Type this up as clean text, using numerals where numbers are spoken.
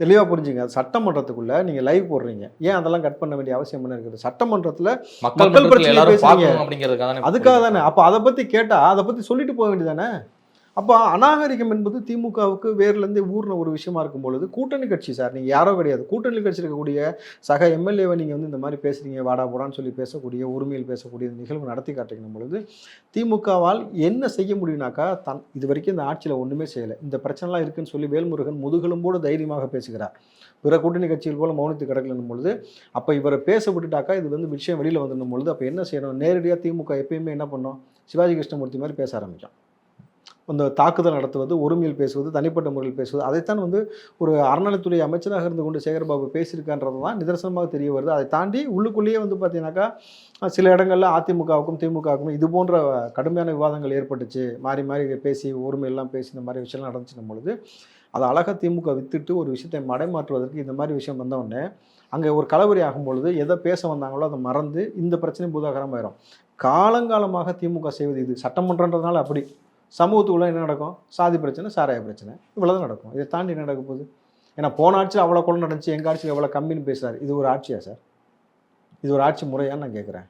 தெளிவாக புரிஞ்சுங்க. சட்டமன்றத்துக்குள்ள நீங்கள் லைவ் போடுறீங்க, ஏன் அதெல்லாம் கட் பண்ண வேண்டிய அவசியம் என்ன இருக்குது? சட்டமன்றத்தில் மக்கள் பிரச்சனை பேசுறீங்க, அதுக்காக தானே. அப்போ அதை பற்றி கேட்டால் அதை பற்றி சொல்லிட்டு போக வேண்டியதானே. அப்போ அநாகரிகம் என்பது திமுகவுக்கு வேர்லேருந்து ஊர்ன ஒரு விஷயமா இருக்கும் பொழுது, கூட்டணி கட்சி சார், நீங்கள் யாரோ கிடையாது, கூட்டணி கட்சி இருக்கக்கூடிய சக எம்எல்ஏவை நீங்கள் வந்து இந்த மாதிரி பேசுகிறீங்க, வாடா போடான்னு சொல்லி பேசக்கூடிய, உரிமையில் பேசக்கூடிய நிகழ்வு நடத்தி காட்டுகிற பொழுது திமுகவால் என்ன செய்ய முடியும்னாக்கா, இது வரைக்கும் இந்த ஆட்சியில் ஒன்றுமே செய்யலை, இந்த பிரச்சனைலாம் இருக்குன்னு சொல்லி வேல்முருகன் முதுகெலும்போடு தைரியமாக பேசுகிறார். பிற கூட்டணி கட்சிகள் போல மௌனத்து கிடக்கணும் பொழுது, அப்போ இவரை பேச விட்டுட்டாக்கா இது வந்து விஷயம் வெளியில் வந்துடும் பொழுது, அப்போ என்ன செய்யணும்? நேரடியாக திமுக எப்பயுமே என்ன பண்ணோம்? சிவாஜி கிருஷ்ணமூர்த்தி மாதிரி பேச ஆரம்பிக்கும். அந்த தாக்குதல் நடத்துவது, ஒருமையில் பேசுவது, தனிப்பட்ட முறையில் பேசுவது, அதைத்தான் வந்து ஒரு அறநிலைத்துறை அமைச்சராக இருந்து கொண்டு சேகர்பாபு பேசியிருக்கான்றது தான் நிதர்சனமாக தெரிய வருது. அதை தாண்டி உள்ளுக்குள்ளேயே வந்து பார்த்தீங்கன்னாக்கா சில இடங்களில் அதிமுகவுக்கும் திமுகவுக்கும் இது போன்ற கடுமையான விவாதங்கள் ஏற்பட்டுச்சு, மாறி மாறி பேசி ஒருமையெல்லாம் பேசி இந்த மாதிரி விஷயம்லாம் நடந்துச்சுன்னும் பொழுது, அதை அழகாக திமுக வித்துட்டு ஒரு விஷயத்தை மடைமாற்றுவதற்கு இந்த மாதிரி விஷயம் வந்தவுடனே அங்கே ஒரு கலவரி ஆகும் பொழுது எதை பேச வந்தாங்களோ அதை மறந்து இந்த பிரச்சனை பூதாகரமாயிரும். காலங்காலமாக திமுக செய்வது இது. சட்டமன்றன்றதுனால அப்படி சமூகத்துக்குள்ள என்ன நடக்கும்? சாதி பிரச்சனை, சாராய பிரச்சனை, இவ்வளோதான் நடக்கும். இதை தாண்டி என்ன நடக்க போகுது? ஏன்னா போன ஆட்சியில் அவ்வளோ கொலை நடந்துச்சு, எங்கள் ஆட்சியில் எவ்வளோ கம்மின்னு பேசுகிறார். இது ஒரு ஆட்சியா சார்? இது ஒரு ஆட்சி முறையான்னு நான் கேட்குறேன்.